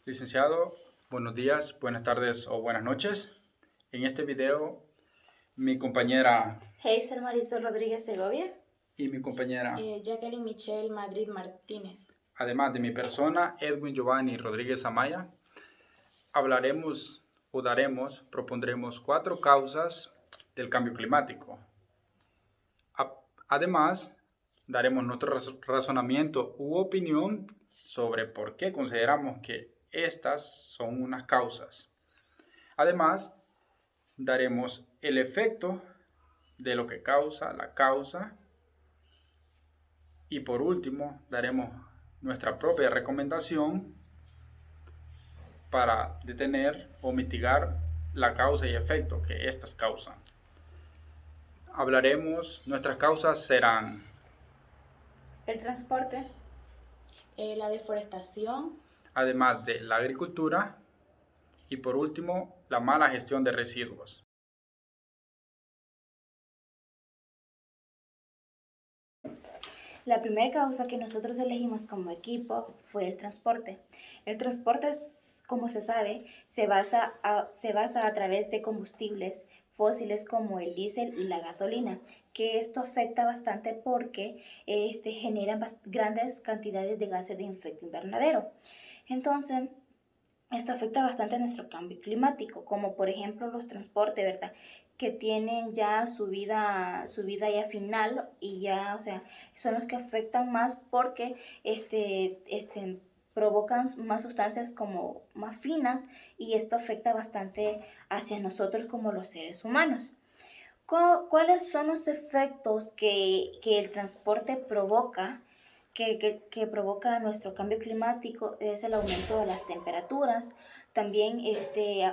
Licenciado, buenos días, buenas tardes o buenas noches. En este video, mi compañera Hazel Marisol Rodríguez Segovia. y mi compañera, Jacqueline Michelle Madrid Martínez. además de mi persona, Edwin Giovanni Rodríguez Amaya, hablaremos propondremos 4 causas del cambio climático. Además, daremos nuestro razonamiento u opinión sobre por qué consideramos que estas son unas causas. Además, daremos el efecto de lo que causa la causa y por último daremos nuestra propia recomendación para detener o mitigar la causa y efecto que estas causan. Nuestras causas serán El transporte. La deforestación. además de la agricultura y por último la mala gestión de residuos. La primera causa que nosotros elegimos como equipo fue el transporte. El transporte, como se sabe, se basa a través de combustibles fósiles como el diésel y la gasolina, que esto afecta bastante porque generan grandes cantidades de gases de efecto invernadero. Entonces, esto afecta bastante a nuestro cambio climático, como por ejemplo los transportes, ¿verdad? Que tienen ya su vida ya final y ya, o sea, son los que afectan más porque provocan más sustancias como más finas y esto afecta bastante hacia nosotros como los seres humanos. ¿Cuáles son los efectos que el transporte provoca? Que provoca nuestro cambio climático es el aumento de las temperaturas. También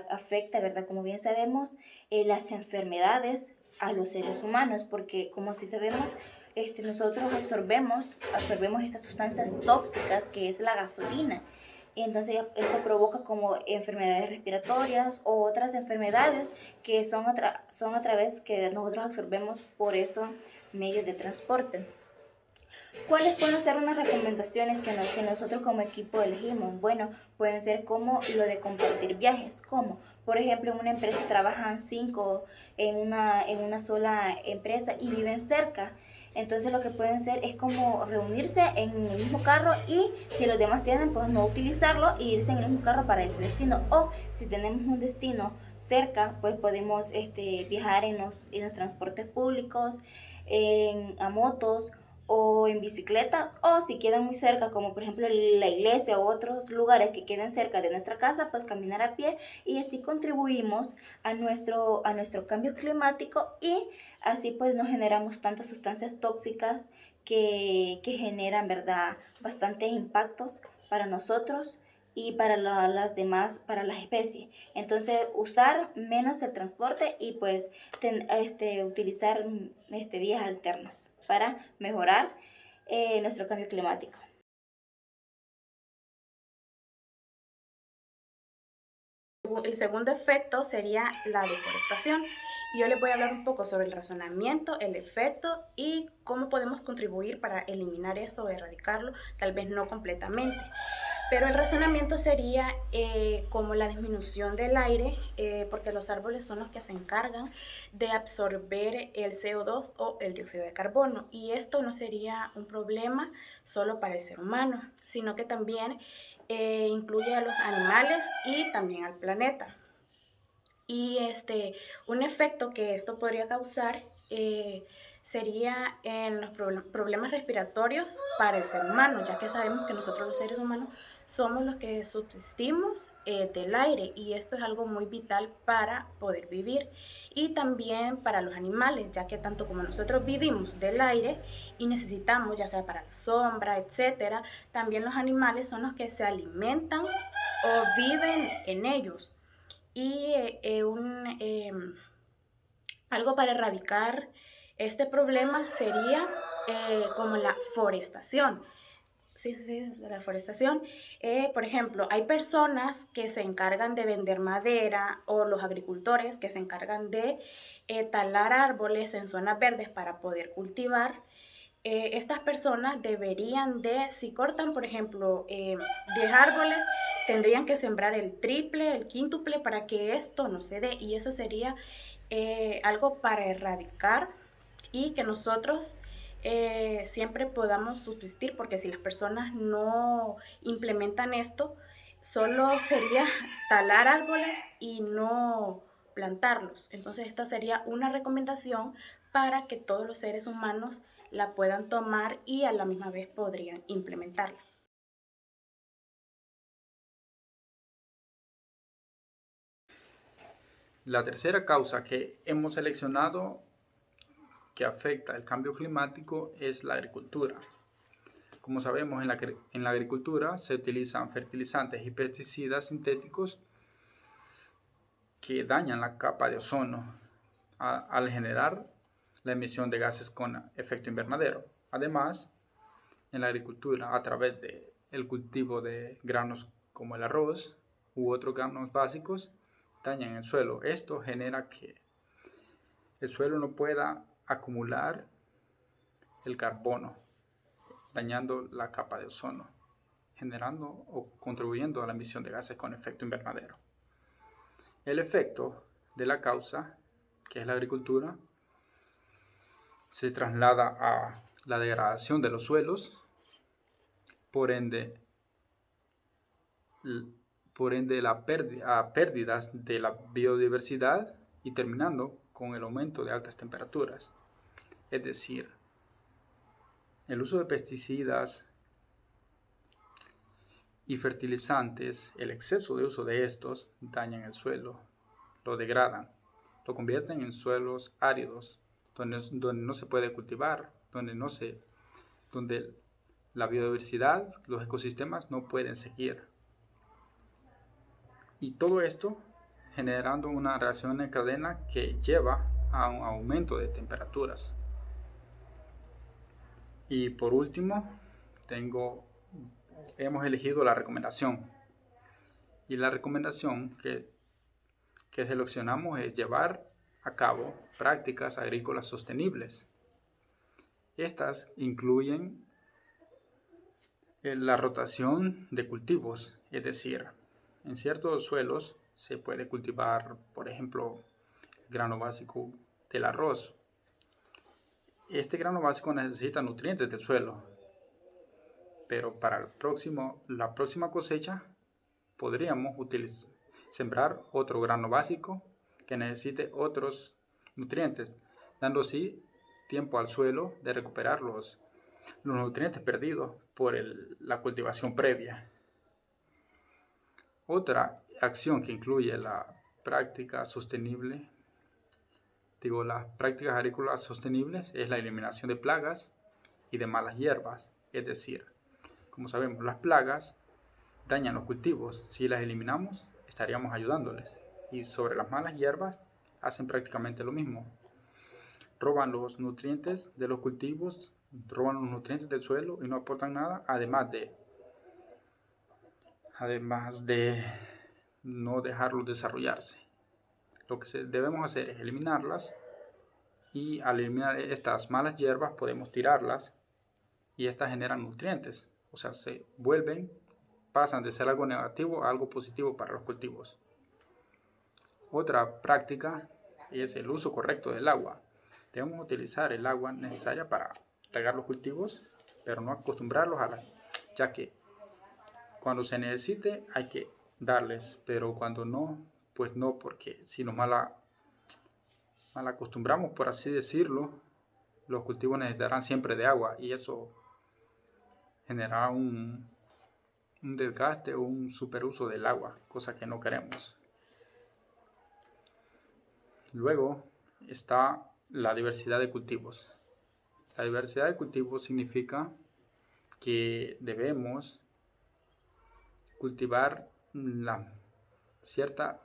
afecta, ¿verdad? Como bien sabemos, las enfermedades a los seres humanos, porque como si sabemos, nosotros absorbemos estas sustancias tóxicas que es la gasolina. Y entonces esto provoca como enfermedades respiratorias o otras enfermedades que son a través que nosotros absorbemos por estos medios de transporte. ¿Cuáles pueden ser unas recomendaciones que nosotros como equipo elegimos? Bueno, pueden ser como lo de compartir viajes, como por ejemplo en una empresa trabajan 5 en una sola empresa y viven cerca. Entonces lo que pueden hacer es como reunirse en el mismo carro y si los demás tienen, pues no utilizarlo e irse en el mismo carro para ese destino. O si tenemos un destino cerca, pues podemos viajar en los transportes públicos, a motos o en bicicleta, o si quedan muy cerca, como por ejemplo la iglesia o otros lugares que queden cerca de nuestra casa, pues caminar a pie y así contribuimos a nuestro cambio climático y así pues no generamos tantas sustancias tóxicas que generan, ¿verdad?, bastantes impactos para nosotros y para las demás, para las especies. Entonces, usar menos el transporte y pues utilizar vías alternas para mejorar nuestro cambio climático. El segundo efecto sería la deforestación. Y yo les voy a hablar un poco sobre el razonamiento, el efecto y cómo podemos contribuir para eliminar esto o erradicarlo, tal vez no completamente. Pero el razonamiento sería como la disminución del aire, porque los árboles son los que se encargan de absorber el CO2 o el dióxido de carbono. Y esto no sería un problema solo para el ser humano, sino que también incluye a los animales y también al planeta. Y un efecto que esto podría causar sería en los problemas respiratorios para el ser humano, ya que sabemos que nosotros los seres humanos somos los que subsistimos del aire y esto es algo muy vital para poder vivir y también para los animales, ya que tanto como nosotros vivimos del aire y necesitamos ya sea para la sombra, etcétera, también los animales son los que se alimentan o viven en ellos. Y algo para erradicar este problema sería como la forestación. Sí, la forestación. Por ejemplo, hay personas que se encargan de vender madera o los agricultores que se encargan de talar árboles en zonas verdes para poder cultivar estas personas deberían de, si cortan, por ejemplo, 10 árboles, tendrían que sembrar el triple, el quíntuple para que esto no se dé. Y eso sería algo para erradicar y que nosotros siempre podamos subsistir, porque si las personas no implementan esto, solo sería talar árboles y no plantarlos. Entonces esta sería una recomendación para que todos los seres humanos la puedan tomar y a la misma vez podrían implementarla. La tercera causa que hemos seleccionado que afecta el cambio climático es la agricultura. Como sabemos, en la agricultura se utilizan fertilizantes y pesticidas sintéticos que dañan la capa de ozono al generar la emisión de gases con efecto invernadero. Además, en la agricultura, a través del cultivo de granos como el arroz u otros granos básicos, dañan el suelo. Esto genera que el suelo no pueda acumular el carbono, dañando la capa de ozono, generando o contribuyendo a la emisión de gases con efecto invernadero. El efecto de la causa, que es la agricultura, se traslada a la degradación de los suelos, por ende a pérdidas de la biodiversidad y terminando con el aumento de altas temperaturas. Es decir, el uso de pesticidas y fertilizantes, el exceso de uso de estos dañan el suelo, lo degradan, lo convierten en suelos áridos, donde no se puede cultivar, donde la biodiversidad, los ecosistemas no pueden seguir. Y todo esto generando una reacción en cadena que lleva a un aumento de temperaturas. Y por último, hemos elegido la recomendación. Y la recomendación que seleccionamos es llevar a cabo prácticas agrícolas sostenibles. Estas incluyen la rotación de cultivos, es decir, en ciertos suelos se puede cultivar, por ejemplo, el grano básico del arroz. Este grano básico necesita nutrientes del suelo, pero para la próxima cosecha podríamos sembrar otro grano básico que necesite otros nutrientes, dando así tiempo al suelo de recuperar los nutrientes perdidos por la cultivación previa. Otra acción que incluye las prácticas agrícolas sostenibles es la eliminación de plagas y de malas hierbas. Es decir, como sabemos, las plagas dañan los cultivos. Si las eliminamos, estaríamos ayudándoles. Y sobre las malas hierbas, hacen prácticamente lo mismo. Roban los nutrientes de los cultivos, roban los nutrientes del suelo y no aportan nada, además de no dejarlos desarrollarse. Lo que debemos hacer es eliminarlas, y al eliminar estas malas hierbas podemos tirarlas y estas generan nutrientes, o sea, pasan de ser algo negativo a algo positivo para los cultivos. Otra práctica es el uso correcto del agua. Debemos utilizar el agua necesaria para regar los cultivos, pero no acostumbrarlos ya que cuando se necesite hay que darles, pero cuando no, pues no, porque si nos mal acostumbramos, por así decirlo, los cultivos necesitarán siempre de agua y eso generará un desgaste o un superuso del agua, cosa que no queremos. Luego está la diversidad de cultivos. La diversidad de cultivos significa que debemos cultivar cierta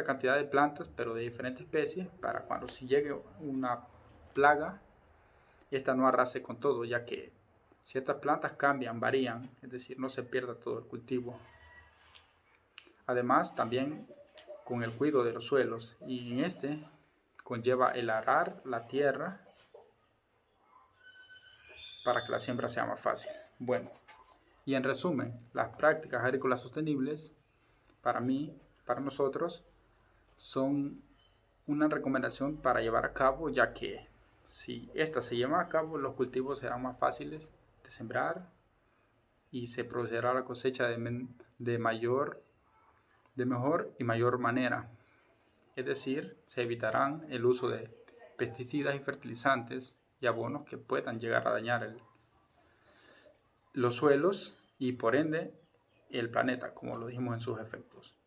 cantidad de plantas, pero de diferentes especies, para cuando si llegue una plaga, esta no arrase con todo, ya que ciertas plantas varían, es decir, no se pierda todo el cultivo. Además, también con el cuidado de los suelos, y en conlleva el arar la tierra para que la siembra sea más fácil. Bueno, y en resumen, las prácticas agrícolas sostenibles, para mí, para nosotros, son una recomendación para llevar a cabo, ya que si esta se lleva a cabo, los cultivos serán más fáciles de sembrar y se producirá la cosecha de mejor y mayor manera. Es decir, se evitarán el uso de pesticidas y fertilizantes y abonos que puedan llegar a dañar los suelos y por ende el planeta, como lo dijimos en sus efectos.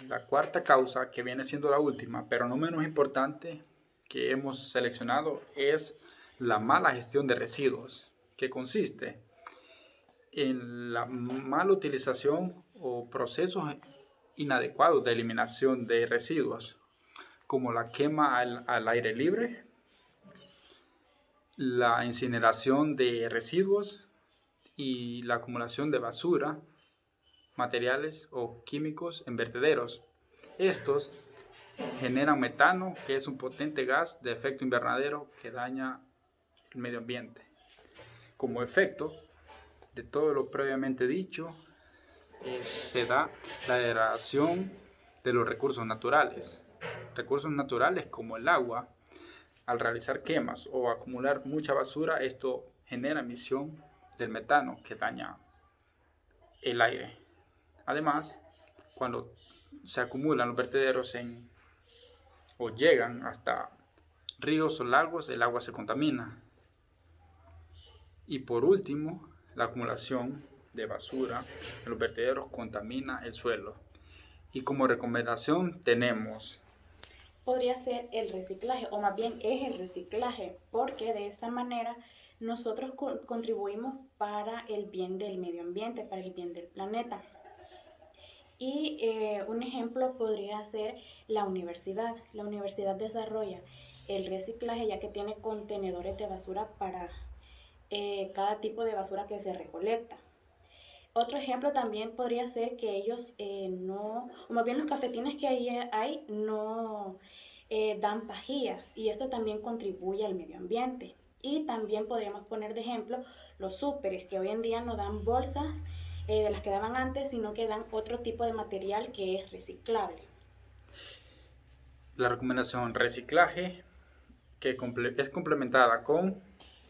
La cuarta causa, que viene siendo la última, pero no menos importante, que hemos seleccionado es la mala gestión de residuos, que consiste en la mala utilización o procesos inadecuados de eliminación de residuos, como la quema al aire libre, la incineración de residuos y la acumulación de basura, materiales o químicos en vertederos. Estos generan metano, que es un potente gas de efecto invernadero que daña el medio ambiente. Como efecto de todo lo previamente dicho, se da la degradación de los recursos naturales. Recursos naturales como el agua, al realizar quemas o acumular mucha basura, esto genera emisión del metano que daña el aire. Además, cuando se acumulan los vertederos o llegan hasta ríos o lagos, el agua se contamina. Y por último, la acumulación de basura en los vertederos contamina el suelo. Y como recomendación tenemos... Podría ser el reciclaje, o más bien es el reciclaje, porque de esta manera nosotros contribuimos para el bien del medio ambiente, para el bien del planeta. Y un ejemplo podría ser la universidad. La universidad desarrolla el reciclaje ya que tiene contenedores de basura para cada tipo de basura que se recolecta. Otro ejemplo también podría ser que ellos o más bien los cafetines que hay no dan pajillas, y esto también contribuye al medio ambiente. Y también podríamos poner de ejemplo los súperes, que hoy en día no dan bolsas de las que daban antes, sino que dan otro tipo de material que es reciclable. La recomendación reciclaje, que es complementada con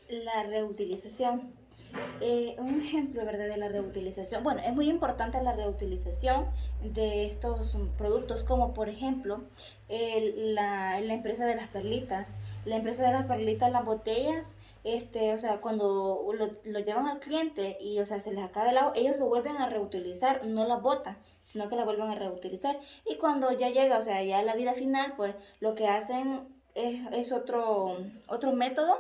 La reutilización. Un ejemplo, ¿verdad?, de la reutilización. Bueno, es muy importante la reutilización de estos productos, como por ejemplo la empresa de las perlitas. La empresa de las perlitas, las botellas, o sea, cuando lo llevan al cliente y, o sea, se les acaba el agua, ellos lo vuelven a reutilizar, no la botan, sino que la vuelven a reutilizar. Y cuando ya llega, o sea, ya la vida final, pues lo que hacen es otro método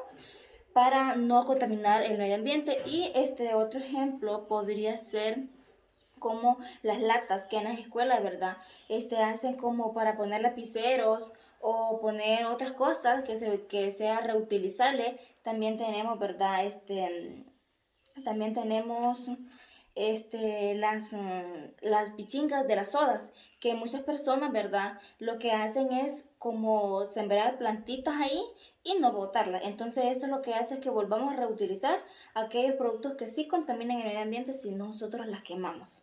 para no contaminar el medio ambiente. Y este otro ejemplo podría ser como las latas que en las escuelas, ¿verdad? Hacen como para poner lapiceros o poner otras cosas que sea reutilizable. También tenemos, ¿verdad? También tenemos las pichingas de las sodas, que muchas personas, ¿verdad?, lo que hacen es como sembrar plantitas ahí y no botarlas. Entonces esto lo que hace es que volvamos a reutilizar aquellos productos que sí contaminan el medio ambiente si nosotros las quemamos.